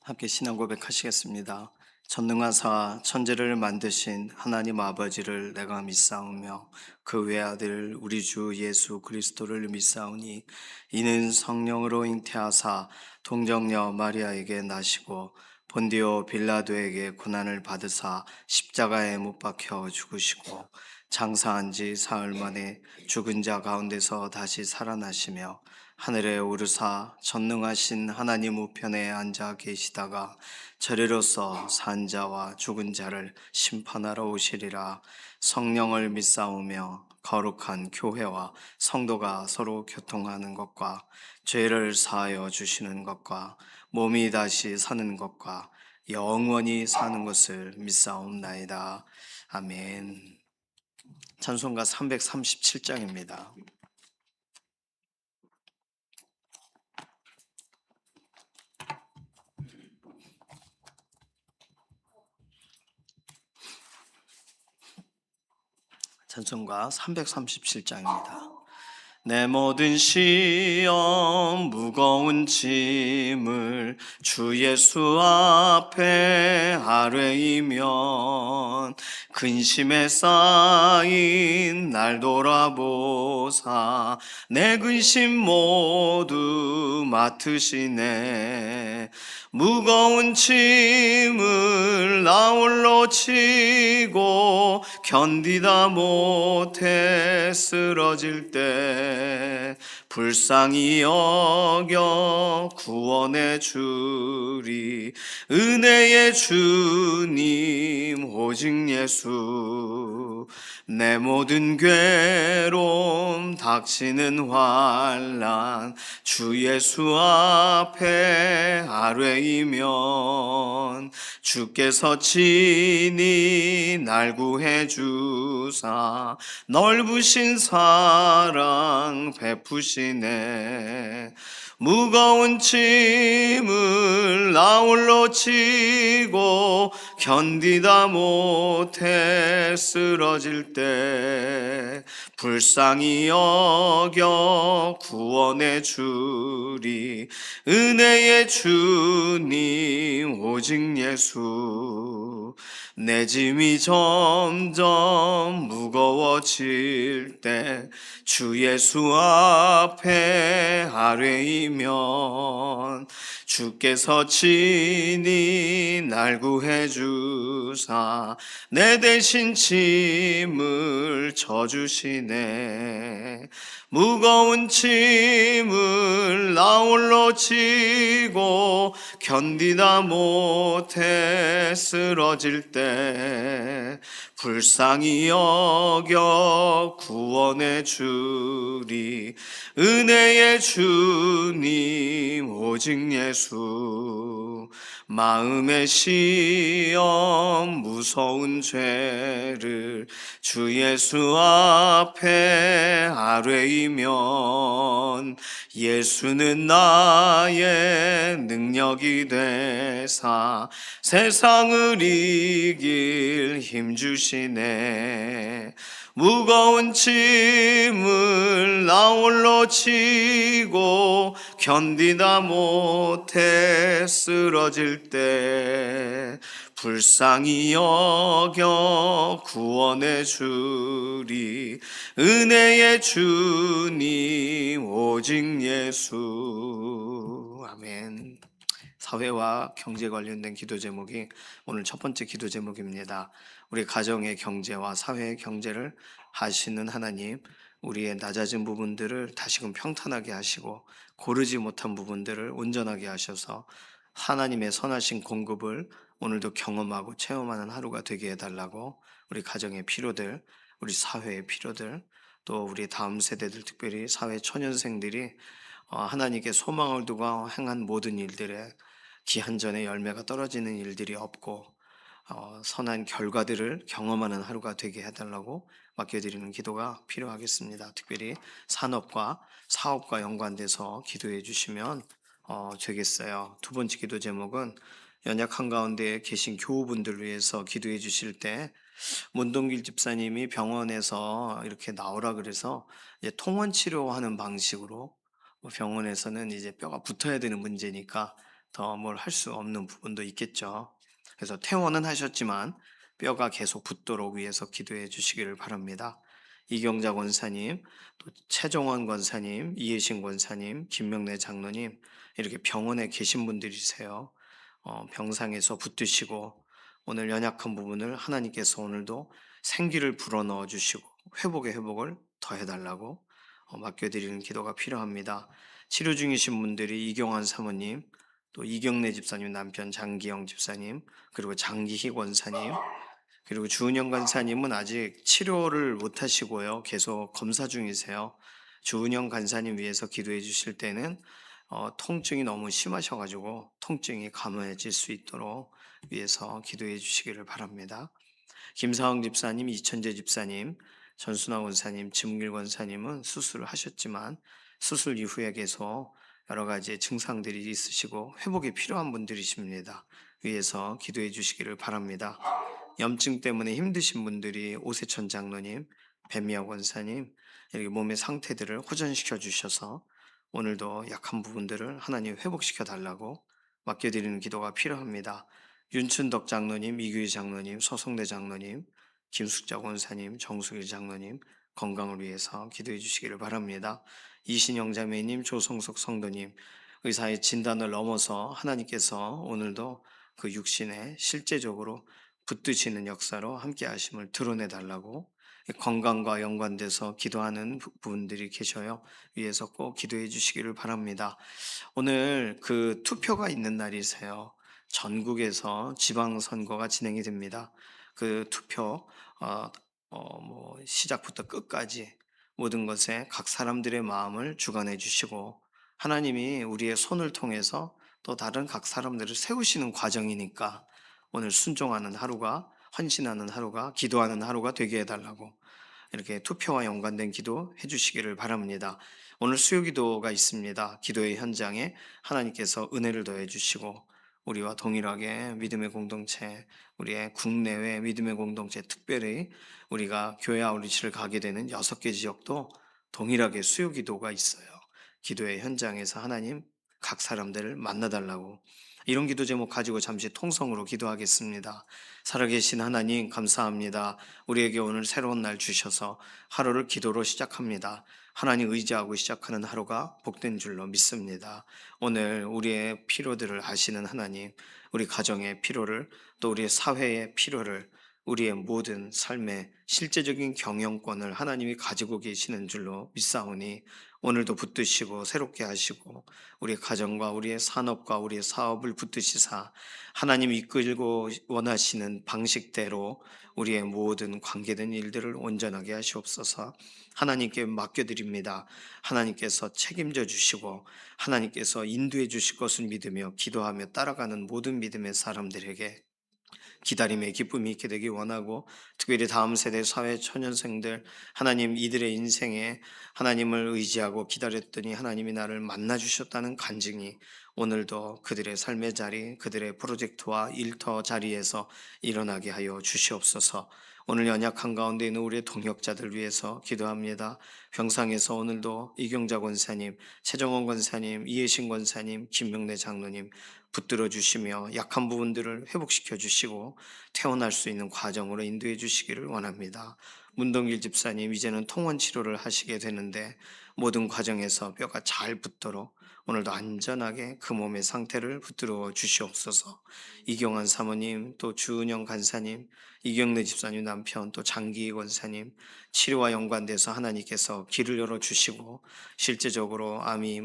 함께 신앙 고백하시겠습니다. 전능하사 천지를 만드신 하나님 아버지를 내가 믿사오며 그 외아들 우리 주 예수 그리스도를 믿사오니 이는 성령으로 잉태하사 동정녀 마리아에게 나시고 본디오 빌라도에게 고난을 받으사 십자가에 못 박혀 죽으시고 장사한 지 사흘 만에 죽은 자 가운데서 다시 살아나시며 하늘에 오르사 전능하신 하나님 우편에 앉아 계시다가 저리로서 산 자와 죽은 자를 심판하러 오시리라. 성령을 믿사오며 거룩한 교회와 성도가 서로 교통하는 것과 죄를 사하여 주시는 것과 몸이 다시 사는 것과 영원히 사는 것을 믿사옵나이다. 아멘. 찬송가 337장입니다. 찬송가 337장입니다. 내 모든 시험 무거운 짐을 주 예수 앞에 아뢰이면 근심에 쌓인 날 돌아보사 내 근심 모두 맡으시네. 무거운 짐을 나 홀로 지고 견디다 못해 쓰러질 때 불쌍히 여겨 구원해 주리. 은혜의 주님 오직 예수. 내 모든 괴로움 닥치는 환난 주 예수 앞에 아뢰이면 주께서 친히 날 구해 주사 넓으신 사랑 베푸시네. 무거운 짐을 나 홀로 지고 견디다 못해 쓰러질 때 불쌍히 여겨 구원해 주리. 은혜의 주님 오직 예수. 내 짐이 점점 무거워질 때 주 예수 앞에 아뢰이면 주께서 친히 날 구해 주사 내 대신 짐을 져주시네. 무거운 짐을 나 홀로 지고 견디다 못해 쓰러질 때 불쌍히 여겨 구원해 주리. 은혜의 주님 오직 예수. 마음의 시험 무서운 죄를 주 예수 앞에 아뢰이면 예수는 나의 능력이 되사 세상을 이길 힘 주시네. 무거운 짐을 나 홀로 지고 견디다 못해 쓰러질 때 불쌍히 여겨 구원해 주리. 은혜의 주님 오직 예수. 아멘. 사회와 경제 관련된 기도 제목이 오늘 첫 번째 기도 제목입니다. 우리 가정의 경제와 사회의 경제를 하시는 하나님, 우리의 낮아진 부분들을 다시금 평탄하게 하시고 고르지 못한 부분들을 온전하게 하셔서 하나님의 선하신 공급을 오늘도 경험하고 체험하는 하루가 되게 해달라고, 우리 가정의 필요들, 우리 사회의 필요들, 또 우리 다음 세대들, 특별히 사회 초년생들이 하나님께 소망을 두고 행한 모든 일들에 기한전에 열매가 떨어지는 일들이 없고 선한 결과들을 경험하는 하루가 되게 해달라고 맡겨드리는 기도가 필요하겠습니다. 특별히 산업과 사업과 연관돼서 기도해 주시면 되겠어요. 두 번째 기도 제목은 연약 한가운데 계신 교우분들을 위해서 기도해 주실 때, 문동길 집사님이 병원에서 이렇게 나오라 그래서 이제 통원 치료하는 방식으로, 병원에서는 이제 뼈가 붙어야 되는 문제니까 더 뭘 할 수 없는 부분도 있겠죠. 그래서 퇴원은 하셨지만 뼈가 계속 붙도록 위해서 기도해 주시기를 바랍니다. 이경자 권사님, 또 최종원 권사님, 이혜신 권사님, 김명래 장로님 이렇게 병원에 계신 분들이세요. 병상에서 붙드시고 오늘 연약한 부분을 하나님께서 오늘도 생기를 불어넣어 주시고 회복의 회복을 더해 달라고 맡겨드리는 기도가 필요합니다. 치료 중이신 분들이 이경환 사모님, 또 이경래 집사님 남편 장기영 집사님, 그리고 장기희 권사님, 그리고 주은영 간사님은 아직 치료를 못 하시고요. 계속 검사 중이세요. 주은영 간사님 위해서 기도해 주실 때는 통증이 너무 심하셔가지고 통증이 감해질 수 있도록 위해서 기도해 주시기를 바랍니다. 김사흥 집사님, 이천재 집사님, 전순화 권사님, 지문길 권사님은 수술을 하셨지만 수술 이후에 계속 여러 가지 증상들이 있으시고 회복이 필요한 분들이십니다. 위해서 기도해 주시기를 바랍니다. 염증 때문에 힘드신 분들이 오세천 장로님, 배미아 권사님 이렇게 몸의 상태들을 호전시켜 주셔서 오늘도 약한 부분들을 하나님 회복시켜 달라고 맡겨드리는 기도가 필요합니다. 윤춘덕 장로님, 이규희 장로님, 서성대 장로님, 김숙자 권사님, 정수길 장로님 건강을 위해서 기도해 주시기를 바랍니다. 이신영 자매님, 조성석 성도님 의사의 진단을 넘어서 하나님께서 오늘도 그 육신에 실제적으로 붙드시는 역사로 함께 하심을 드러내 달라고 건강과 연관돼서 기도하는 분들이 계셔요. 위에서 꼭 기도해 주시기를 바랍니다. 오늘 그 투표가 있는 날이세요. 전국에서 지방선거가 진행이 됩니다. 그 투표, 시작부터 끝까지 모든 것에 각 사람들의 마음을 주관해 주시고 하나님이 우리의 손을 통해서 또 다른 각 사람들을 세우시는 과정이니까 오늘 순종하는 하루가 헌신하는 하루가 기도하는 하루가 되게 해달라고 이렇게 투표와 연관된 기도 해주시기를 바랍니다. 오늘 수요기도가 있습니다. 기도의 현장에 하나님께서 은혜를 더해 주시고 우리와 동일하게 믿음의 공동체, 우리의 국내외 믿음의 공동체, 특별히 우리가 교회 아우리치를 가게 되는 6개 지역도 동일하게 수요기도가 있어요. 기도의 현장에서 하나님 각 사람들을 만나달라고 이런 기도 제목 가지고 잠시 통성으로 기도하겠습니다. 살아계신 하나님 감사합니다. 우리에게 오늘 새로운 날 주셔서 하루를 기도로 시작합니다. 하나님 의지하고 시작하는 하루가 복된 줄로 믿습니다. 오늘 우리의 필요들을 아시는 하나님, 우리 가정의 필요를 또 우리의 사회의 필요를 우리의 모든 삶의 실제적인 경영권을 하나님이 가지고 계시는 줄로 믿사오니 오늘도 붙드시고 새롭게 하시고 우리 가정과 우리의 산업과 우리의 사업을 붙드시사 하나님 이끌고 원하시는 방식대로 우리의 모든 관계된 일들을 온전하게 하시옵소서. 하나님께 맡겨드립니다. 하나님께서 책임져 주시고 하나님께서 인도해 주실 것을 믿으며 기도하며 따라가는 모든 믿음의 사람들에게 기다림의 기쁨이 있게 되기 원하고 특별히 다음 세대 사회 초년생들 하나님 이들의 인생에 하나님을 의지하고 기다렸더니 하나님이 나를 만나 주셨다는 간증이 오늘도 그들의 삶의 자리 그들의 프로젝트와 일터 자리에서 일어나게 하여 주시옵소서. 오늘 연약한 가운데 있는 우리의 동역자들 위해서 기도합니다. 병상에서 오늘도 이경자 권사님, 최정원 권사님, 이혜신 권사님, 김명래 장로님 붙들어 주시며 약한 부분들을 회복시켜 주시고 태어날 수 있는 과정으로 인도해 주시기를 원합니다. 문동길 집사님 이제는 통원 치료를 하시게 되는데 모든 과정에서 뼈가 잘 붙도록 오늘도 안전하게 그 몸의 상태를 붙들어 주시옵소서. 이경환 사모님 또 주은영 간사님 이경래 집사님 남편 또 장기희 권사님 치료와 연관돼서 하나님께서 길을 열어 주시고 실제적으로 암이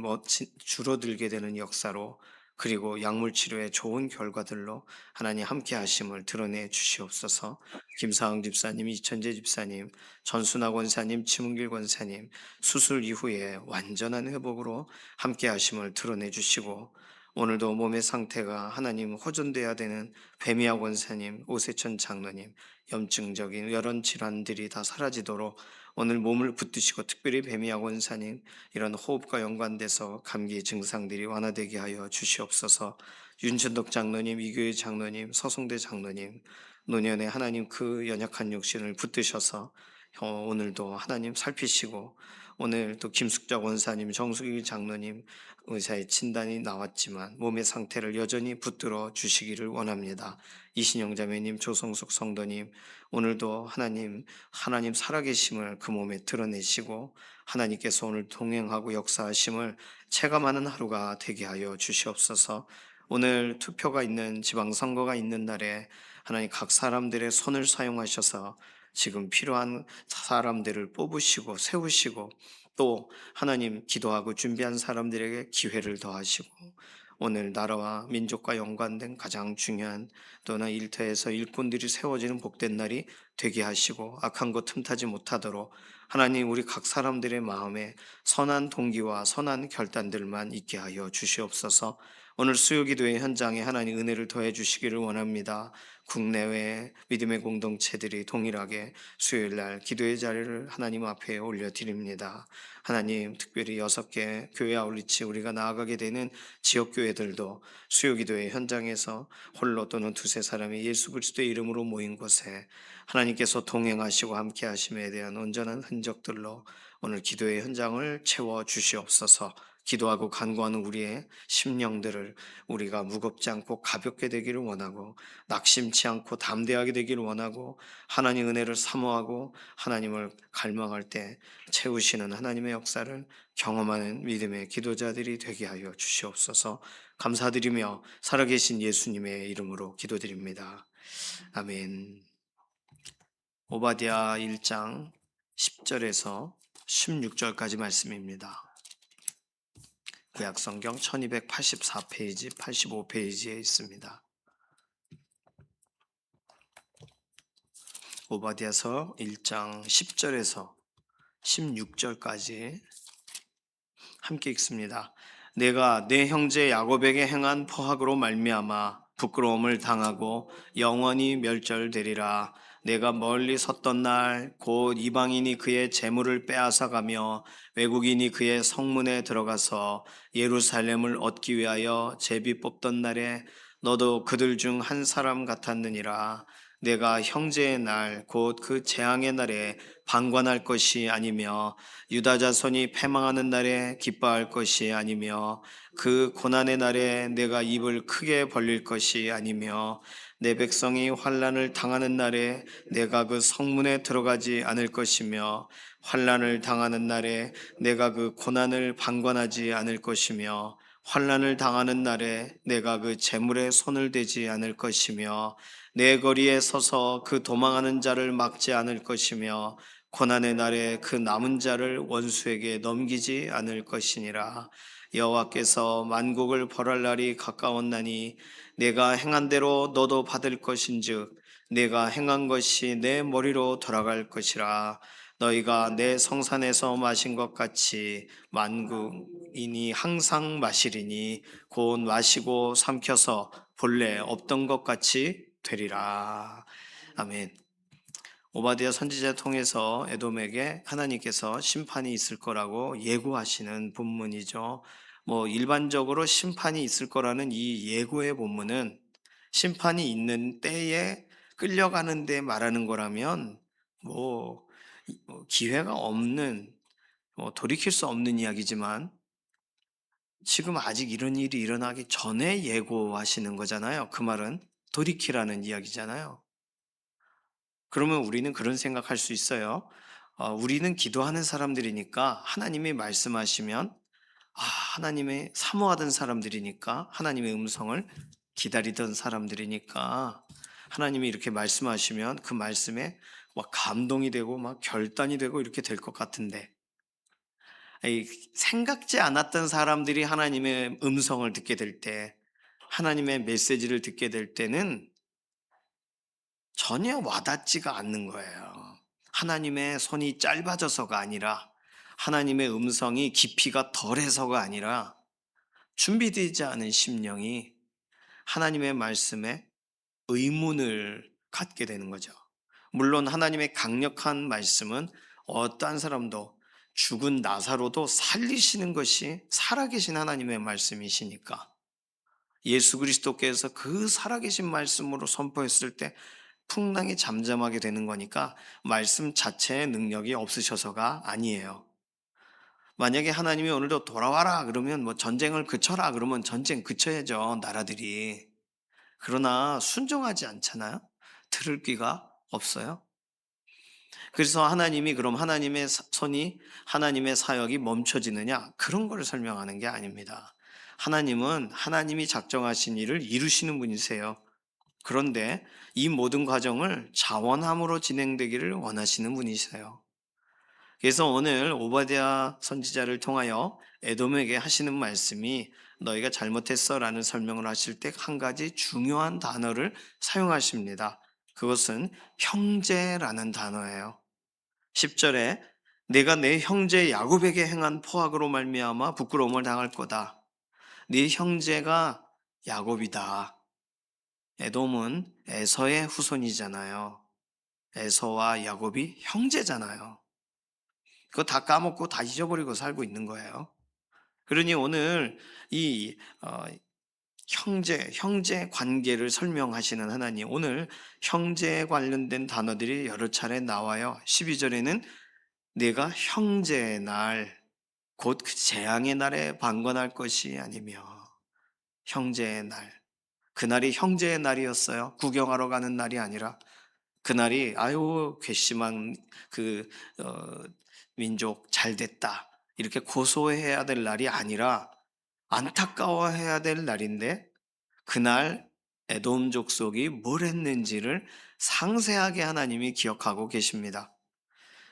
줄어들게 되는 역사로 그리고 약물 치료의 좋은 결과들로 하나님 함께 하심을 드러내 주시옵소서. 김사흥 집사님, 이천재 집사님, 전순화 권사님, 지문길 권사님 수술 이후에 완전한 회복으로 함께 하심을 드러내 주시고 오늘도 몸의 상태가 하나님 호전돼야 되는 배미아 권사님, 오세천 장로님 염증적인 여러 질환들이 다 사라지도록 오늘 몸을 붙드시고 특별히 배미아 권사님 이런 호흡과 연관돼서 감기 증상들이 완화되게 하여 주시옵소서. 윤천덕 장로님, 이교희 장로님, 서성대 장로님 노년에 하나님 그 연약한 육신을 붙드셔서 오늘도 하나님 살피시고 오늘 또 김숙자 원사님, 정수기 장로님 의사의 진단이 나왔지만 몸의 상태를 여전히 붙들어 주시기를 원합니다. 이신영 자매님, 조성숙 성도님 오늘도 하나님 살아계심을 그 몸에 드러내시고 하나님께서 오늘 동행하고 역사하심을 체감하는 하루가 되게 하여 주시옵소서. 오늘 투표가 있는 지방선거가 있는 날에 하나님 각 사람들의 손을 사용하셔서 지금 필요한 사람들을 뽑으시고 세우시고 또 하나님 기도하고 준비한 사람들에게 기회를 더하시고 오늘 나라와 민족과 연관된 가장 중요한 또는 일터에서 일꾼들이 세워지는 복된 날이 되게 하시고 악한 것 틈타지 못하도록 하나님 우리 각 사람들의 마음에 선한 동기와 선한 결단들만 있게 하여 주시옵소서. 오늘 수요기도의 현장에 하나님 은혜를 더해 주시기를 원합니다. 국내외 믿음의 공동체들이 동일하게 수요일 날 기도의 자리를 하나님 앞에 올려드립니다. 하나님 특별히 6개 교회 아울리치 우리가 나아가게 되는 지역교회들도 수요기도의 현장에서 홀로 또는 두세 사람이 예수 그리스도의 이름으로 모인 곳에 하나님께서 동행하시고 함께 하심에 대한 온전한 흔적들로 오늘 기도의 현장을 채워 주시옵소서. 기도하고 간구하는 우리의 심령들을 우리가 무겁지 않고 가볍게 되기를 원하고 낙심치 않고 담대하게 되기를 원하고 하나님 은혜를 사모하고 하나님을 갈망할 때 채우시는 하나님의 역사를 경험하는 믿음의 기도자들이 되게 하여 주시옵소서. 감사드리며 살아계신 예수님의 이름으로 기도드립니다. 아멘. 오바댜 1장 10절에서 16절까지 말씀입니다. 구약성경 1284페이지, 85페이지에 있습니다. 오바댜서 1장 10절에서 16절까지 함께 읽습니다. 내가 내 형제 야곱에게 행한 포학으로 말미암아 부끄러움을 당하고 영원히 멸절되리라. 내가 멀리 섰던 날 곧 이방인이 그의 재물을 빼앗아가며 외국인이 그의 성문에 들어가서 예루살렘을 얻기 위하여 제비 뽑던 날에 너도 그들 중 한 사람 같았느니라. 내가 형제의 날 곧 그 재앙의 날에 방관할 것이 아니며 유다 자손이 패망하는 날에 기뻐할 것이 아니며 그 고난의 날에 내가 입을 크게 벌릴 것이 아니며 내 백성이 환난을 당하는 날에 내가 그 성문에 들어가지 않을 것이며 환난을 당하는 날에 내가 그 고난을 방관하지 않을 것이며 환난을 당하는 날에 내가 그 재물에 손을 대지 않을 것이며 내 거리에 서서 그 도망하는 자를 막지 않을 것이며 고난의 날에 그 남은 자를 원수에게 넘기지 않을 것이니라. 여호와께서 만국을 벌할 날이 가까웠나니 내가 행한 대로 너도 받을 것인즉 내가 행한 것이 내 머리로 돌아갈 것이라. 너희가 내 성산에서 마신 것 같이 만국인이 항상 마시리니 곧 마시고 삼켜서 본래 없던 것 같이 되리라. 아멘. 오바댜 선지자 통해서 에돔에게 하나님께서 심판이 있을 거라고 예고하시는 본문이죠. 일반적으로 심판이 있을 거라는 이 예고의 본문은 심판이 있는 때에 끌려가는 데 말하는 거라면 기회가 없는 돌이킬 수 없는 이야기지만 지금 아직 이런 일이 일어나기 전에 예고하시는 거잖아요. 그 말은 돌이키라는 이야기잖아요. 그러면 우리는 그런 생각할 수 있어요. 우리는 기도하는 사람들이니까 하나님이 말씀하시면 하나님의 사모하던 사람들이니까 하나님의 음성을 기다리던 사람들이니까 하나님이 이렇게 말씀하시면 그 말씀에 막 감동이 되고 막 결단이 되고 이렇게 될 것 같은데 생각지 않았던 사람들이 하나님의 음성을 듣게 될 때, 하나님의 메시지를 듣게 될 때는 전혀 와닿지가 않는 거예요. 하나님의 손이 짧아져서가 아니라, 하나님의 음성이 깊이가 덜해서가 아니라, 준비되지 않은 심령이 하나님의 말씀에 의문을 갖게 되는 거죠. 물론 하나님의 강력한 말씀은 어떠한 사람도 죽은 나사로도 살리시는 것이 살아계신 하나님의 말씀이시니까 예수 그리스도께서 그 살아계신 말씀으로 선포했을 때 풍랑이 잠잠하게 되는 거니까 말씀 자체의 능력이 없으셔서가 아니에요. 만약에 하나님이 오늘도 돌아와라 그러면 뭐 전쟁을 그쳐라 그러면 전쟁 그쳐야죠, 나라들이. 그러나 순종하지 않잖아요. 들을 귀가 없어요. 그래서 하나님이 그럼 하나님의 손이 하나님의 사역이 멈춰지느냐? 그런 걸 설명하는 게 아닙니다. 하나님은 하나님이 작정하신 일을 이루시는 분이세요. 그런데 이 모든 과정을 자원함으로 진행되기를 원하시는 분이세요. 그래서 오늘 오바댜 선지자를 통하여 에돔에게 하시는 말씀이 너희가 잘못했어라는 설명을 하실 때 한 가지 중요한 단어를 사용하십니다. 그것은 형제라는 단어예요. 10절에 내가 내 형제 야곱에게 행한 포악으로 말미암아 부끄러움을 당할 거다. 네 형제가 야곱이다. 에돔은 에서의 후손이잖아요. 에서와 야곱이 형제잖아요. 그거 다 까먹고 다 잊어버리고 살고 있는 거예요. 그러니 오늘 이 형제 관계를 설명하시는 하나님, 오늘 형제에 관련된 단어들이 여러 차례 나와요. 12절에는 내가 형제의 날, 곧 그 재앙의 날에 방관할 것이 아니며, 형제의 날. 그날이 형제의 날이었어요. 구경하러 가는 날이 아니라 그날이 아유 괘씸한 그 어, 민족 잘 됐다 이렇게 고소해야 될 날이 아니라 안타까워해야 될 날인데 그날 에돔 족속이 뭘 했는지를 상세하게 하나님이 기억하고 계십니다.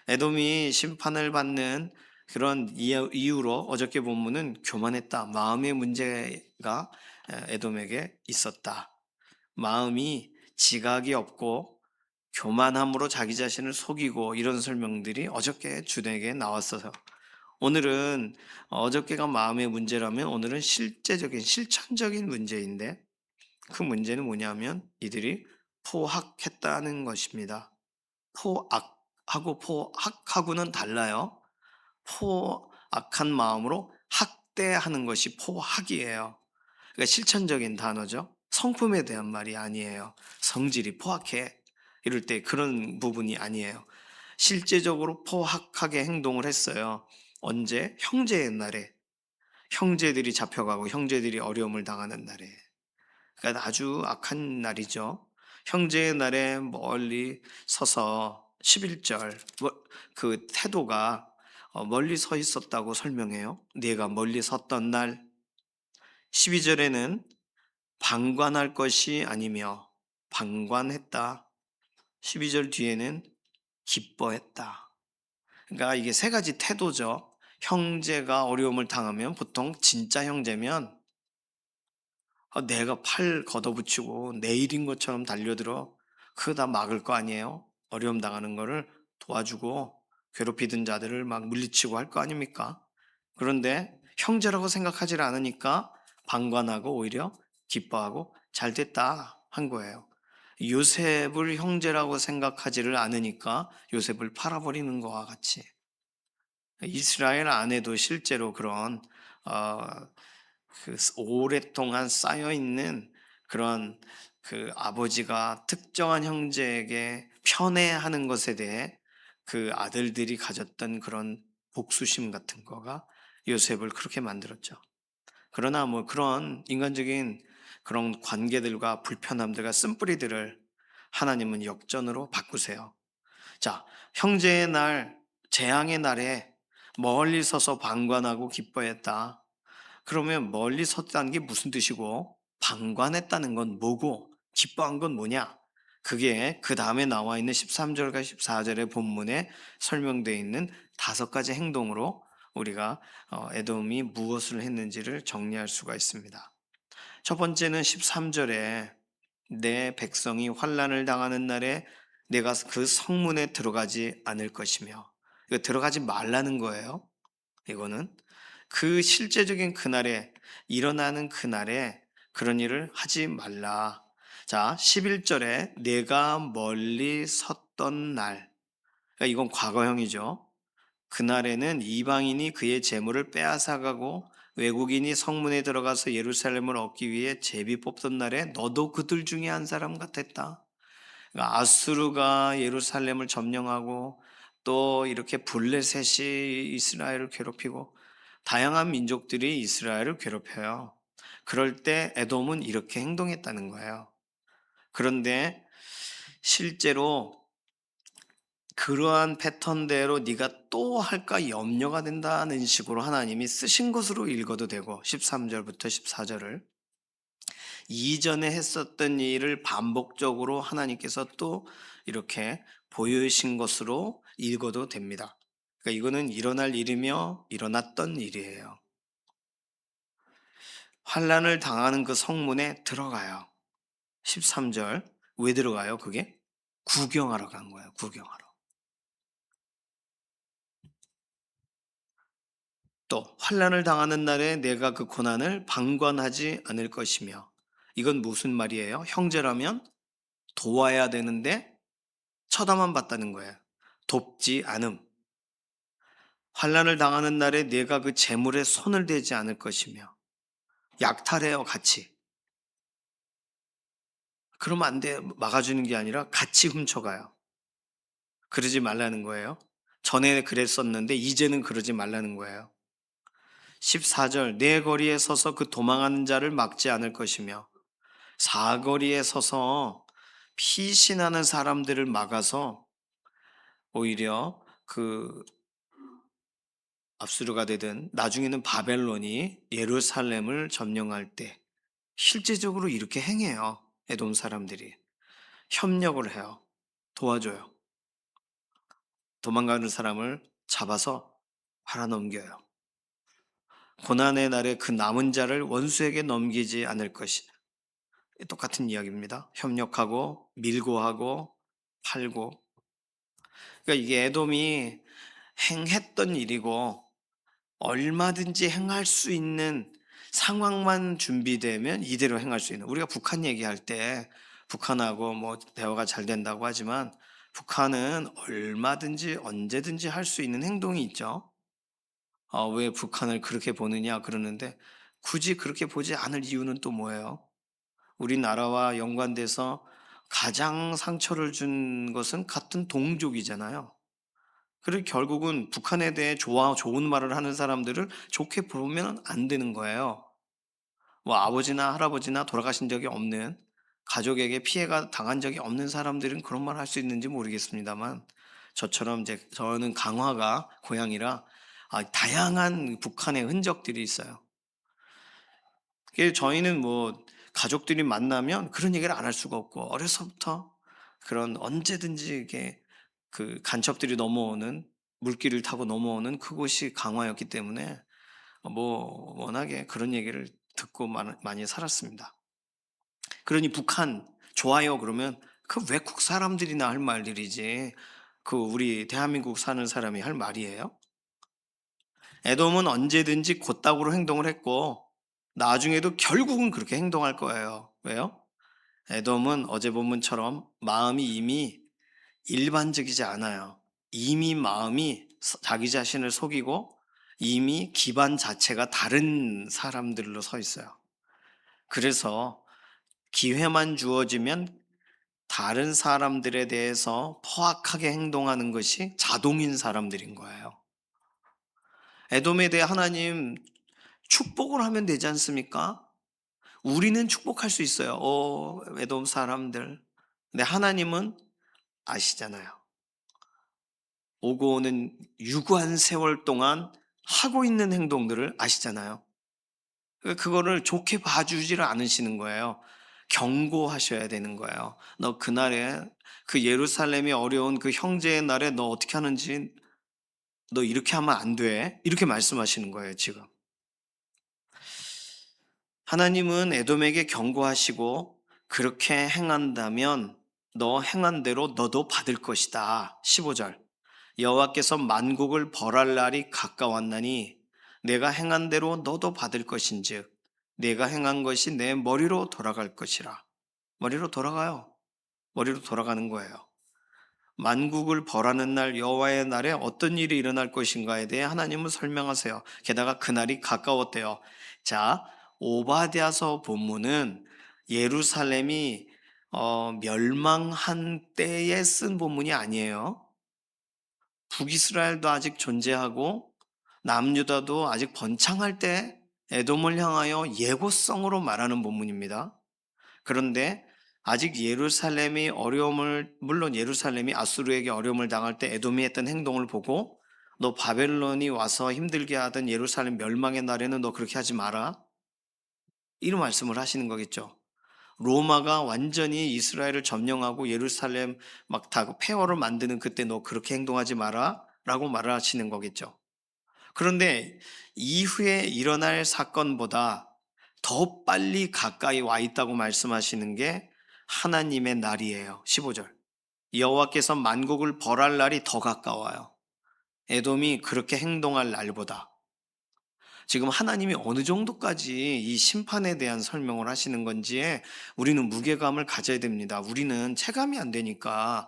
에돔이 심판을 받는 그런 이유로 어저께 본문은 교만했다. 마음의 문제가 에돔에게 있었다. 마음이 지각이 없고 교만함으로 자기 자신을 속이고 이런 설명들이 어저께 주되게 나왔어서 오늘은 어저께가 마음의 문제라면 오늘은 실제적인 실천적인 문제인데 그 문제는 뭐냐면 이들이 포학했다는 것입니다. 포악하고 포학하고는 달라요. 포악한 마음으로 학대하는 것이 포학이에요. 그러니까 실천적인 단어죠. 성품에 대한 말이 아니에요. 성질이 포악해. 이럴 때 그런 부분이 아니에요. 실제적으로 포악하게 행동을 했어요. 언제? 형제의 날에. 형제들이 잡혀가고 형제들이 어려움을 당하는 날에. 그러니까 아주 악한 날이죠. 형제의 날에 멀리 서서 11절 그 태도가 멀리 서 있었다고 설명해요. 네가 멀리 섰던 날 12절에는 방관할 것이 아니며 방관했다. 12절 뒤에는 기뻐했다. 그러니까 이게 세 가지 태도죠. 형제가 어려움을 당하면 보통 진짜 형제면 내가 팔 걷어붙이고 내 일인 것처럼 달려들어 그거 다 막을 거 아니에요. 어려움 당하는 거를 도와주고 괴롭히던 자들을 막 물리치고 할 거 아닙니까? 그런데 형제라고 생각하지 않으니까 방관하고 오히려 기뻐하고 잘 됐다 한 거예요. 요셉을 형제라고 생각하지를 않으니까 요셉을 팔아버리는 거와 같이 이스라엘 안에도 실제로 그런 어, 오랫동안 쌓여 있는 그런 그 아버지가 특정한 형제에게 편애하는 것에 대해 그 아들들이 가졌던 그런 복수심 같은 거가 요셉을 그렇게 만들었죠. 그러나 뭐 그런 인간적인 그런 관계들과 불편함들과 쓴뿌리들을 하나님은 역전으로 바꾸세요. 자, 형제의 날, 재앙의 날에 멀리 서서 방관하고 기뻐했다. 그러면 멀리 섰다는 게 무슨 뜻이고 방관했다는 건 뭐고 기뻐한 건 뭐냐? 그게 그 다음에 나와 있는 13절과 14절의 본문에 설명되어 있는 다섯 가지 행동으로 우리가 에돔이 무엇을 했는지를 정리할 수가 있습니다. 첫 번째는 13절에 내 백성이 환난을 당하는 날에 내가 그 성문에 들어가지 않을 것이며 이거 들어가지 말라는 거예요. 이거는 그 실제적인 그날에 일어나는 그날에 그런 일을 하지 말라. 자, 11절에 내가 멀리 섰던 날. 그러니까 이건 과거형이죠. 그날에는 이방인이 그의 재물을 빼앗아가고 외국인이 성문에 들어가서 예루살렘을 얻기 위해 제비 뽑던 날에 너도 그들 중에 한 사람 같았다. 그러니까 아수르가 예루살렘을 점령하고 또 이렇게 블레셋이 이스라엘을 괴롭히고 다양한 민족들이 이스라엘을 괴롭혀요. 그럴 때 에돔은 이렇게 행동했다는 거예요. 그런데 실제로 그러한 패턴대로 네가 또 할까 염려가 된다는 식으로 하나님이 쓰신 것으로 읽어도 되고 13절부터 14절을 이전에 했었던 일을 반복적으로 하나님께서 또 이렇게 보여주신 것으로 읽어도 됩니다. 그러니까 이거는 일어날 일이며 일어났던 일이에요. 환란을 당하는 그 성문에 들어가요. 13절. 왜 들어가요, 그게? 구경하러 간 거예요, 구경하러. 또 환난을 당하는 날에 내가 그 고난을 방관하지 않을 것이며 이건 무슨 말이에요? 형제라면 도와야 되는데 쳐다만 봤다는 거예요. 돕지 않음. 환난을 당하는 날에 내가 그 재물에 손을 대지 않을 것이며 약탈해요, 같이. 그러면 안 돼. 막아주는 게 아니라 같이 훔쳐가요. 그러지 말라는 거예요. 전에 그랬었는데 이제는 그러지 말라는 거예요. 14절 내 거리에 서서 그 도망하는 자를 막지 않을 것이며 사거리에 서서 피신하는 사람들을 막아서 오히려 그 압수르가 되든 나중에는 바벨론이 예루살렘을 점령할 때 실제적으로 이렇게 행해요. 에돔 사람들이 협력을 해요. 도와줘요. 도망가는 사람을 잡아서 팔아넘겨요. 고난의 날에 그 남은 자를 원수에게 넘기지 않을 것이다. 똑같은 이야기입니다. 협력하고 밀고 하고 팔고. 그러니까 이게 에돔이 행했던 일이고 얼마든지 행할 수 있는 상황만 준비되면 이대로 행할 수 있는. 우리가 북한 얘기할 때 북한하고 뭐 대화가 잘 된다고 하지만 북한은 얼마든지 언제든지 할 수 있는 행동이 있죠. 왜 북한을 그렇게 보느냐 그러는데 굳이 그렇게 보지 않을 이유는 또 뭐예요? 우리나라와 연관돼서 가장 상처를 준 것은 같은 동족이잖아요. 그리고 결국은 북한에 대해 좋은 말을 하는 사람들을 좋게 보면 안 되는 거예요. 뭐 아버지나 할아버지나 돌아가신 적이 없는 가족에게 피해가 당한 적이 없는 사람들은 그런 말 할 수 있는지 모르겠습니다만 저처럼 이제 저는 강화가 고향이라 다양한 북한의 흔적들이 있어요. 저희는 뭐 가족들이 만나면 그런 얘기를 안 할 수가 없고 어려서부터 그런 언제든지 이게 그 간첩들이 넘어오는 물길을 타고 넘어오는 그곳이 강화였기 때문에 뭐 워낙에 그런 얘기를 듣고 많이 살았습니다. 그러니 북한 좋아요 그러면 그 외국 사람들이나 할 말들이지 그 우리 대한민국 사는 사람이 할 말이에요? 에돔은 언제든지 곧다구로 행동을 했고 나중에도 결국은 그렇게 행동할 거예요. 왜요? 에돔은 어제 본문처럼 마음이 이미 일반적이지 않아요. 이미 마음이 자기 자신을 속이고 이미 기반 자체가 다른 사람들로 서 있어요. 그래서 기회만 주어지면 다른 사람들에 대해서 포악하게 행동하는 것이 자동인 사람들인 거예요. 에돔에 대해 하나님 축복을 하면 되지 않습니까? 우리는 축복할 수 있어요. 에돔 사람들. 근데 하나님은 아시잖아요. 오고 오는 유구한 세월 동안 하고 있는 행동들을 아시잖아요. 그거를 좋게 봐주지를 않으시는 거예요. 경고하셔야 되는 거예요. 너 그날에 그 예루살렘이 어려운 그 형제의 날에 너 어떻게 하는지 너 이렇게 하면 안 돼. 이렇게 말씀하시는 거예요, 지금. 하나님은 에돔에게 경고하시고 그렇게 행한다면 너 행한 대로 너도 받을 것이다. 15절. 여호와께서 만국을 벌할 날이 가까웠나니 내가 행한 대로 너도 받을 것인즉 내가 행한 것이 내 머리로 돌아갈 것이라. 머리로 돌아가요. 머리로 돌아가는 거예요. 만국을 벌하는 날 여호와의 날에 어떤 일이 일어날 것인가에 대해 하나님은 설명하세요. 게다가 그날이 가까웠대요. 자, 오바댜서 본문은 예루살렘이 멸망한 때에 쓴 본문이 아니에요. 북이스라엘도 아직 존재하고 남유다도 아직 번창할 때 에돔을 향하여 예고성으로 말하는 본문입니다. 그런데 아직 예루살렘이 어려움을, 물론 예루살렘이 아수르에게 어려움을 당할 때 에돔이 했던 행동을 보고 너 바벨론이 와서 힘들게 하던 예루살렘 멸망의 날에는 너 그렇게 하지 마라, 이런 말씀을 하시는 거겠죠. 로마가 완전히 이스라엘을 점령하고 예루살렘 막 다 폐허를 만드는 그때 너 그렇게 행동하지 마라 라고 말을 하시는 거겠죠. 그런데 이후에 일어날 사건보다 더 빨리 가까이 와 있다고 말씀하시는 게 하나님의 날이에요. 15절. 여호와께서 만국을 벌할 날이 더 가까워요. 에돔이 그렇게 행동할 날보다. 지금 하나님이 어느 정도까지 이 심판에 대한 설명을 하시는 건지에 우리는 무게감을 가져야 됩니다. 우리는 체감이 안 되니까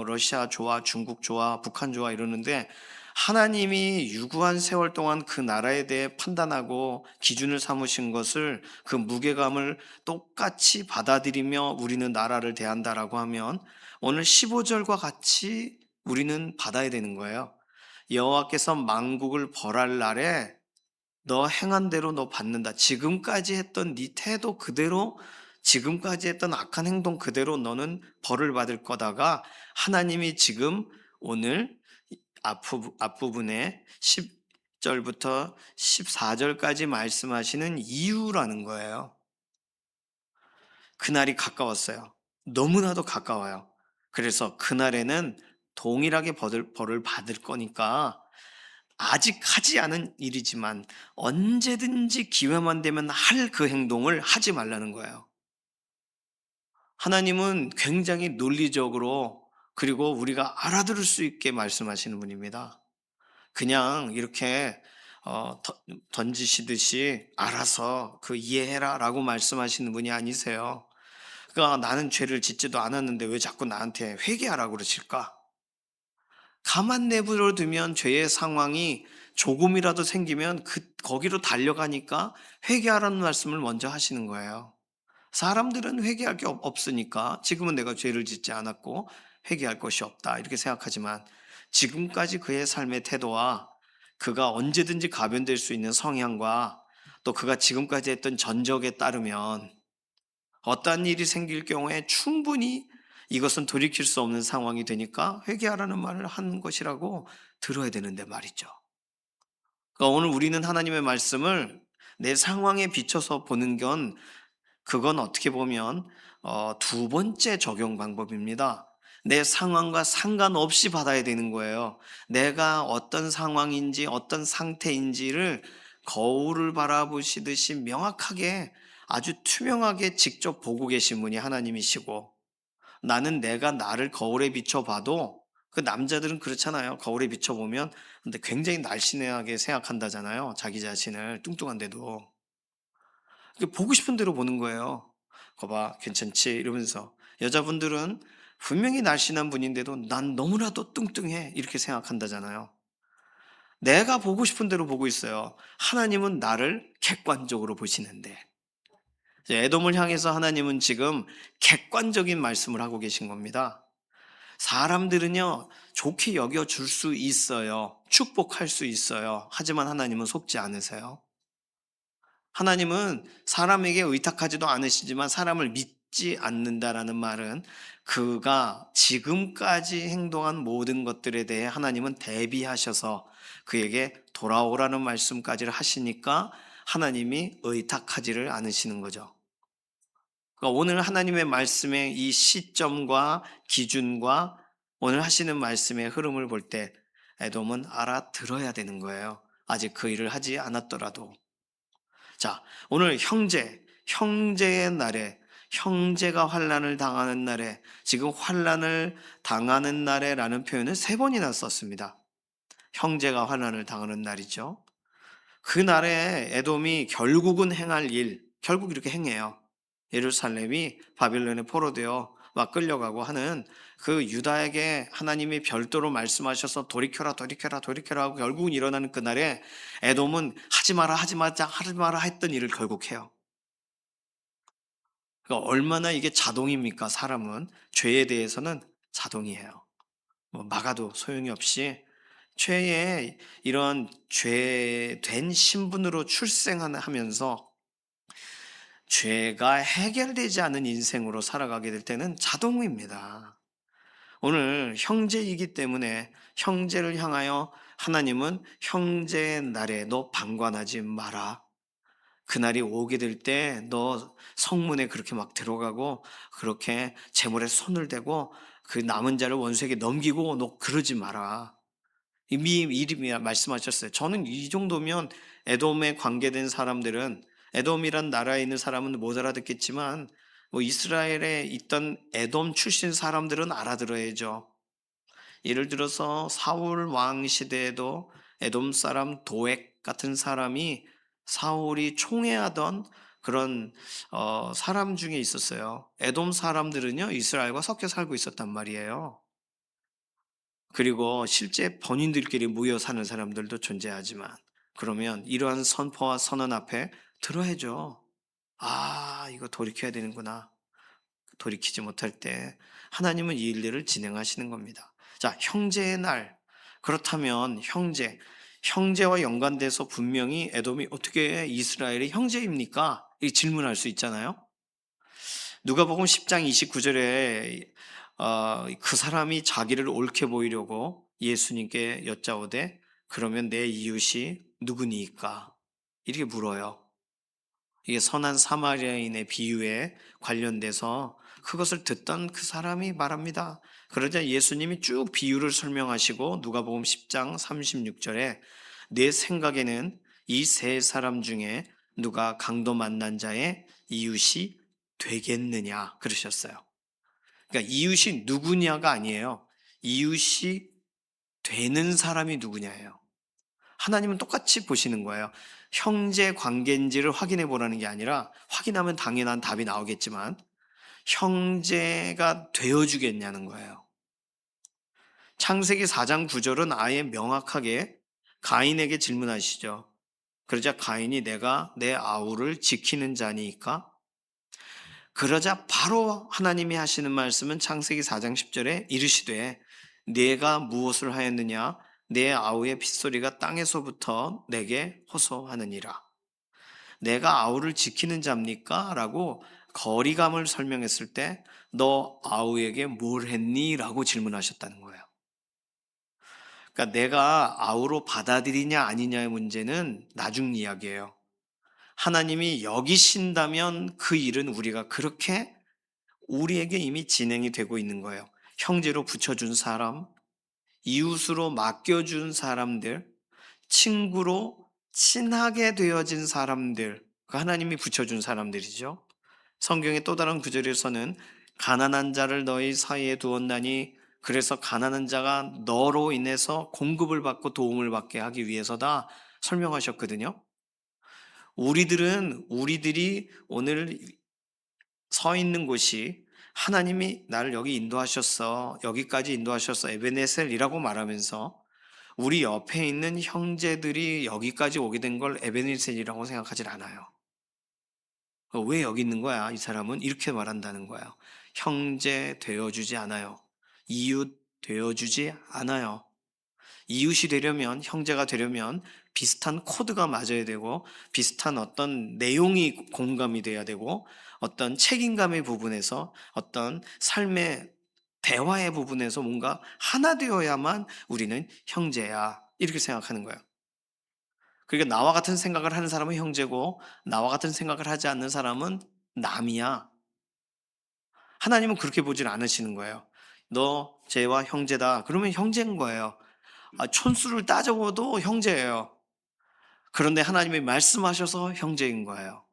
러시아 좋아, 중국 좋아, 북한 좋아 이러는데, 하나님이 유구한 세월 동안 그 나라에 대해 판단하고 기준을 삼으신 것을, 그 무게감을 똑같이 받아들이며 우리는 나라를 대한다라고 하면 오늘 15절과 같이 우리는 받아야 되는 거예요. 여호와께서 만국을 벌할 날에 너 행한 대로 너 받는다. 지금까지 했던 네 태도 그대로, 지금까지 했던 악한 행동 그대로 너는 벌을 받을 거다가, 하나님이 지금 오늘 앞부분에 10절부터 14절까지 말씀하시는 이유라는 거예요. 그날이 가까웠어요. 너무나도 가까워요. 그래서 그날에는 동일하게 벌을 받을 거니까 아직 하지 않은 일이지만 언제든지 기회만 되면 할 그 행동을 하지 말라는 거예요. 하나님은 굉장히 논리적으로, 그리고 우리가 알아들을 수 있게 말씀하시는 분입니다. 그냥 이렇게 던지시듯이 알아서 그 이해해라 라고 말씀하시는 분이 아니세요. 그러니까 나는 죄를 짓지도 않았는데 왜 자꾸 나한테 회개하라고 그러실까? 가만 내버려 두면 죄의 상황이 조금이라도 생기면 거기로 달려가니까 회개하라는 말씀을 먼저 하시는 거예요. 사람들은 회개할 게 없으니까 지금은 내가 죄를 짓지 않았고 회개할 것이 없다 이렇게 생각하지만, 지금까지 그의 삶의 태도와 그가 언제든지 가변될 수 있는 성향과 또 그가 지금까지 했던 전적에 따르면 어떠한 일이 생길 경우에 충분히 이것은 돌이킬 수 없는 상황이 되니까 회개하라는 말을 하는 것이라고 들어야 되는데 말이죠. 그러니까 오늘 우리는 하나님의 말씀을 내 상황에 비춰서 보는 건, 그건 어떻게 보면 두 번째 적용 방법입니다. 내 상황과 상관없이 받아야 되는 거예요. 내가 어떤 상황인지 어떤 상태인지를 거울을 바라보시듯이 명확하게, 아주 투명하게 직접 보고 계신 분이 하나님이시고, 나는 내가 나를 거울에 비춰봐도, 그 남자들은 그렇잖아요. 거울에 비춰보면 근데 굉장히 날씬하게 생각한다잖아요. 자기 자신을 뚱뚱한데도. 보고 싶은 대로 보는 거예요. 거봐, 괜찮지? 이러면서. 여자분들은 분명히 날씬한 분인데도 난 너무나도 뚱뚱해. 이렇게 생각한다잖아요. 내가 보고 싶은 대로 보고 있어요. 하나님은 나를 객관적으로 보시는데. 에돔을 향해서 하나님은 지금 객관적인 말씀을 하고 계신 겁니다. 사람들은요, 좋게 여겨줄 수 있어요. 축복할 수 있어요. 하지만 하나님은 속지 않으세요. 하나님은 사람에게 의탁하지도 않으시지만 사람을 믿지 않는다라는 말은, 그가 지금까지 행동한 모든 것들에 대해 하나님은 대비하셔서 그에게 돌아오라는 말씀까지를 하시니까 하나님이 의탁하지를 않으시는 거죠. 그러니까 오늘 하나님의 말씀의 이 시점과 기준과 오늘 하시는 말씀의 흐름을 볼 때 에돔은 알아들어야 되는 거예요. 아직 그 일을 하지 않았더라도. 자, 오늘 형제의 날에, 형제가 환난을 당하는 날에, 지금 환난을 당하는 날에라는 표현을 세 번이나 썼습니다. 형제가 환난을 당하는 날이죠. 그 날에 에돔이 결국은 행할 일, 결국 이렇게 행해요. 예루살렘이 바빌론에 포로되어 막 끌려가고 하는, 그 유다에게 하나님이 별도로 말씀하셔서 돌이켜라 돌이켜라 돌이켜라 하고 결국은 일어나는 그날에 에돔은 하지 마라 하지 마자 하지 마라 했던 일을 결국 해요. 그러니까 얼마나 이게 자동입니까? 사람은 죄에 대해서는 자동이에요. 뭐 막아도 소용이 없이 죄의 이런 죄된 신분으로 출생하면서 죄가 해결되지 않은 인생으로 살아가게 될 때는 자동입니다. 오늘 형제이기 때문에 형제를 향하여 하나님은 형제의 날에 너 방관하지 마라. 그날이 오게 될 때 너 성문에 그렇게 막 들어가고 그렇게 재물에 손을 대고 그 남은 자를 원수에게 넘기고 너 그러지 마라. 이미 미리 말씀하셨어요. 저는 이 정도면 에돔에 관계된 사람들은 에돔이란 나라에 있는 사람은 못 알아듣겠지만 뭐 이스라엘에 있던 에돔 출신 사람들은 알아들어야죠. 예를 들어서 사울 왕 시대에도 에돔 사람 도액 같은 사람이 사울이 총애하던 그런 사람 중에 있었어요. 에돔 사람들은요 이스라엘과 섞여 살고 있었단 말이에요. 그리고 실제 본인들끼리 모여 사는 사람들도 존재하지만 그러면 이러한 선포와 선언 앞에 들어야죠. 아, 이거 돌이켜야 되는구나. 돌이키지 못할 때 하나님은 이 일들을 진행하시는 겁니다. 자, 형제의 날. 그렇다면 형제와 연관돼서 분명히 에돔이 어떻게 이스라엘의 형제입니까? 이 질문할 수 있잖아요. 누가복음 10장 29절에 그 사람이 자기를 옳게 보이려고 예수님께 여짜오되 그러면 내 이웃이 누구니까? 이렇게 물어요. 이게 선한 사마리아인의 비유에 관련돼서 그것을 듣던 그 사람이 말합니다. 그러자 예수님이 쭉 비유를 설명하시고 누가복음 10장 36절에 내 생각에는 이 세 사람 중에 누가 강도 만난 자의 이웃이 되겠느냐 그러셨어요. 그러니까 이웃이 누구냐가 아니에요. 이웃이 되는 사람이 누구냐예요. 하나님은 똑같이 보시는 거예요. 형제 관계인지를 확인해 보라는 게 아니라 확인하면 당연한 답이 나오겠지만 형제가 되어 주겠냐는 거예요. 창세기 4장 9절은 아예 명확하게 가인에게 질문하시죠. 그러자 가인이 내가 내 아우를 지키는 자니까? 그러자 바로 하나님이 하시는 말씀은 창세기 4장 10절에 이르시되 내가 무엇을 하였느냐 내 아우의 핏소리가 땅에서부터 내게 호소하느니라. 내가 아우를 지키는 자입니까? 라고 거리감을 설명했을 때 너 아우에게 뭘 했니? 라고 질문하셨다는 거예요. 그러니까 내가 아우로 받아들이냐 아니냐의 문제는 나중 이야기예요. 하나님이 여기신다면 그 일은 우리가 그렇게 우리에게 이미 진행이 되고 있는 거예요. 형제로 붙여준 사람, 이웃으로 맡겨준 사람들, 친구로 친하게 되어진 사람들, 그 하나님이 붙여준 사람들이죠. 성경의 또 다른 구절에서는 가난한 자를 너희 사이에 두었나니 그래서 가난한 자가 너로 인해서 공급을 받고 도움을 받게 하기 위해서다 설명하셨거든요. 우리들이 오늘 서 있는 곳이 하나님이 나를 여기 인도하셨어. 여기까지 인도하셨어. 에베네셀이라고 말하면서 우리 옆에 있는 형제들이 여기까지 오게 된 걸 에베네셀이라고 생각하지 않아요. 왜 여기 있는 거야? 이 사람은 이렇게 말한다는 거예요. 형제 되어주지 않아요. 이웃 되어주지 않아요. 이웃이 되려면, 형제가 되려면 비슷한 코드가 맞아야 되고, 비슷한 어떤 내용이 공감이 돼야 되고, 어떤 책임감의 부분에서, 어떤 삶의 대화의 부분에서 뭔가 하나 되어야만 우리는 형제야. 이렇게 생각하는 거예요. 그러니까 나와 같은 생각을 하는 사람은 형제고, 나와 같은 생각을 하지 않는 사람은 남이야. 하나님은 그렇게 보질 않으시는 거예요. 너 쟤와 형제다. 그러면 형제인 거예요. 촌수를 따져봐도 형제예요. 그런데 하나님이 말씀하셔서 형제인 거예요.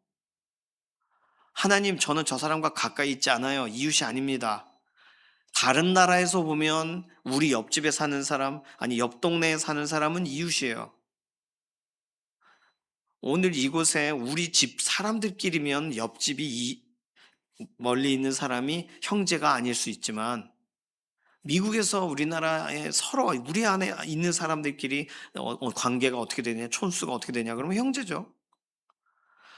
하나님, 저는 저 사람과 가까이 있지 않아요. 이웃이 아닙니다. 다른 나라에서 보면 우리 옆집에 사는 사람, 아니 옆 동네에 사는 사람은 이웃이에요. 오늘 이곳에 우리 집 사람들끼리면 옆집이 멀리 있는 사람이 형제가 아닐 수 있지만 미국에서 우리나라에 서로 우리 안에 있는 사람들끼리 관계가 어떻게 되냐, 촌수가 어떻게 되냐, 그러면 형제죠.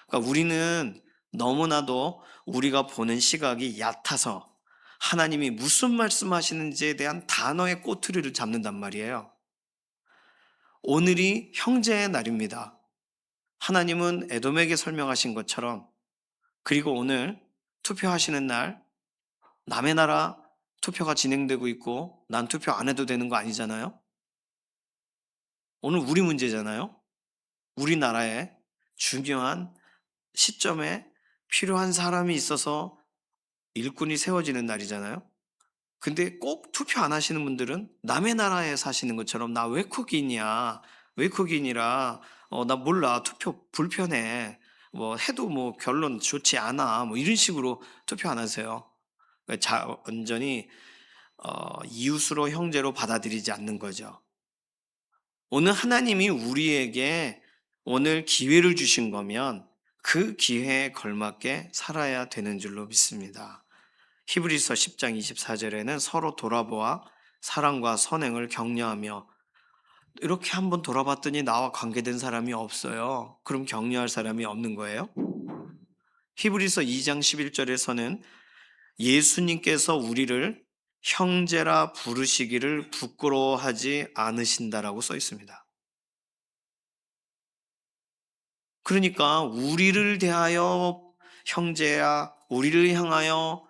그러니까 우리는 너무나도 우리가 보는 시각이 얕아서 하나님이 무슨 말씀하시는지에 대한 단어의 꼬투리를 잡는단 말이에요. 오늘이 형제의 날입니다. 하나님은 에돔에게 설명하신 것처럼, 그리고 오늘 투표하시는 날, 남의 나라 투표가 진행되고 있고 난 투표 안 해도 되는 거 아니잖아요. 오늘 우리 문제잖아요. 우리나라에 중요한 시점에 필요한 사람이 있어서 일꾼이 세워지는 날이잖아요. 근데 꼭 투표 안 하시는 분들은 남의 나라에 사시는 것처럼 나 외국인이야. 외국인이라 나 몰라. 투표 불편해. 뭐 해도 뭐 결론 좋지 않아. 뭐 이런 식으로 투표 안 하세요. 완전히 이웃으로 형제로 받아들이지 않는 거죠. 오늘 하나님이 우리에게 오늘 기회를 주신 거면 그 기회에 걸맞게 살아야 되는 줄로 믿습니다. 히브리서 10장 24절에는 서로 돌아보아 사랑과 선행을 격려하며, 이렇게 한번 돌아봤더니 나와 관계된 사람이 없어요. 그럼 격려할 사람이 없는 거예요? 히브리서 2장 11절에서는 예수님께서 우리를 형제라 부르시기를 부끄러워하지 않으신다라고 써 있습니다. 그러니까 우리를 대하여 형제야, 우리를 향하여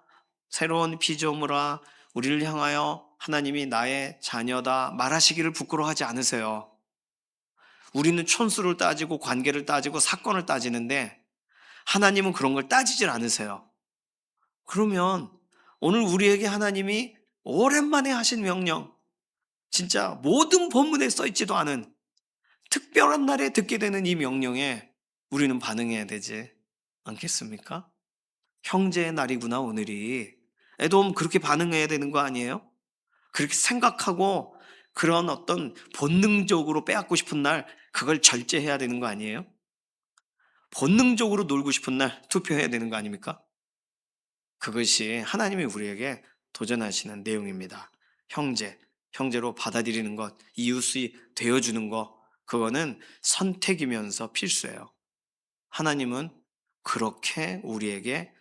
새로운 피조물아, 우리를 향하여 하나님이 나의 자녀다 말하시기를 부끄러워하지 않으세요. 우리는 촌수를 따지고 관계를 따지고 사건을 따지는데 하나님은 그런 걸 따지질 않으세요. 그러면 오늘 우리에게 하나님이 오랜만에 하신 명령, 진짜 모든 본문에 써 있지도 않은 특별한 날에 듣게 되는 이 명령에 우리는 반응해야 되지 않겠습니까? 형제의 날이구나 오늘이. 에돔 그렇게 반응해야 되는 거 아니에요? 그렇게 생각하고 그런 어떤 본능적으로 빼앗고 싶은 날 그걸 절제해야 되는 거 아니에요? 본능적으로 놀고 싶은 날 투표해야 되는 거 아닙니까? 그것이 하나님이 우리에게 도전하시는 내용입니다. 형제로 받아들이는 것, 이웃이 되어주는 것, 그거는 선택이면서 필수예요. 하나님은 그렇게 우리에게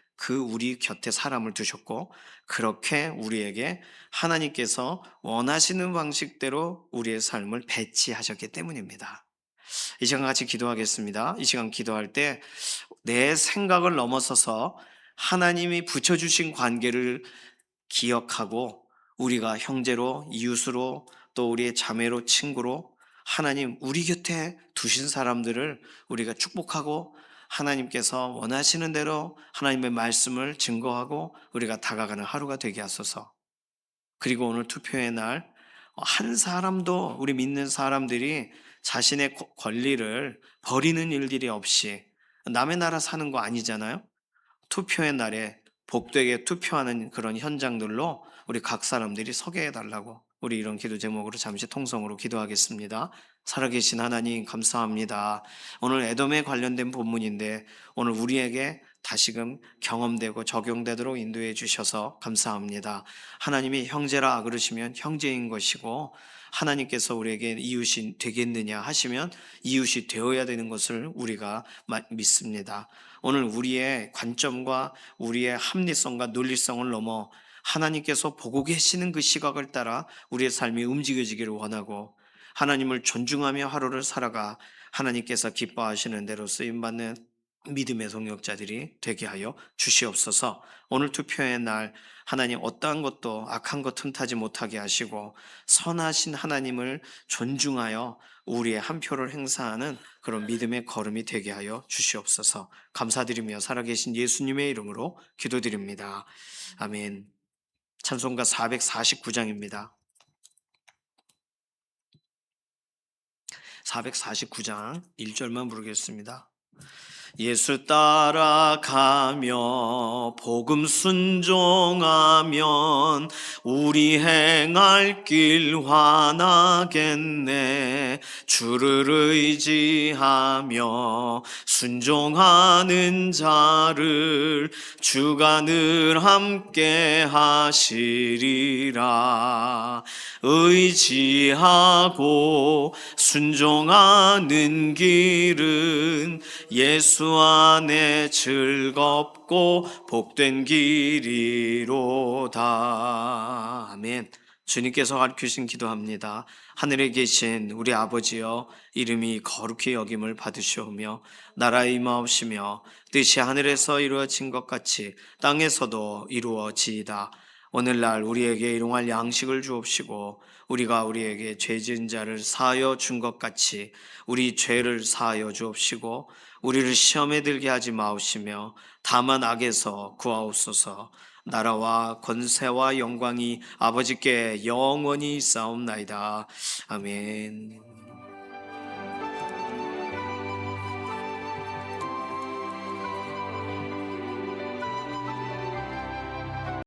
우리 곁에 사람을 두셨고, 그렇게 우리에게 하나님께서 원하시는 방식대로 우리의 삶을 배치하셨기 때문입니다. 이 시간 같이 기도하겠습니다. 이 시간 기도할 때 내 생각을 넘어서서 하나님이 붙여주신 관계를 기억하고 우리가 형제로, 이웃으로, 또 우리의 자매로, 친구로 하나님 우리 곁에 두신 사람들을 우리가 축복하고 하나님께서 원하시는 대로 하나님의 말씀을 증거하고 우리가 다가가는 하루가 되게 하소서. 그리고 오늘 투표의 날 한 사람도, 우리 믿는 사람들이 자신의 권리를 버리는 일들이 없이, 남의 나라 사는 거 아니잖아요. 투표의 날에 복되게 투표하는 그런 현장들로 우리 각 사람들이 서게 해달라고, 우리 이런 기도 제목으로 잠시 통성으로 기도하겠습니다. 살아계신 하나님 감사합니다. 오늘 에돔에 관련된 본문인데 오늘 우리에게 다시금 경험되고 적용되도록 인도해 주셔서 감사합니다. 하나님이 형제라 그러시면 형제인 것이고, 하나님께서 우리에게 이웃이 되겠느냐 하시면 이웃이 되어야 되는 것을 우리가 믿습니다. 오늘 우리의 관점과 우리의 합리성과 논리성을 넘어 하나님께서 보고 계시는 그 시각을 따라 우리의 삶이 움직여지기를 원하고, 하나님을 존중하며 하루를 살아가 하나님께서 기뻐하시는 대로 쓰임받는 믿음의 동역자들이 되게 하여 주시옵소서. 오늘 투표의 날 하나님 어떠한 것도 악한 것 틈타지 못하게 하시고 선하신 하나님을 존중하여 우리의 한 표를 행사하는 그런 믿음의 걸음이 되게 하여 주시옵소서. 감사드리며 살아계신 예수님의 이름으로 기도드립니다. 아멘. 찬송가 449장입니다. 449장 1절만 부르겠습니다. 예수 따라가며 복음 순종하면 우리 행할 길 환하겠네. 주를 의지하며 순종하는 자를 주가 늘 함께 하시리라. 의지하고 순종하는 길은 예수 예수 안에 즐겁고 복된 길이로다. 아멘. 주님께서 가르치신 기도합니다. 하늘에 계신 우리 아버지여, 이름이 거룩히 여김을 받으시오며 나라의 임하옵시며 뜻이 하늘에서 이루어진 것 같이 땅에서도 이루어지이다. 오늘날 우리에게 일용할 양식을 주옵시고 우리가 우리에게 죄 지은 자를 사하여 준 것 같이 우리 죄를 사하여 주옵시고 우리를 시험에 들게 하지 마옵시며 다만 악에서 구하옵소서. 나라와 권세와 영광이 아버지께 영원히 있사옵나이다. 아멘.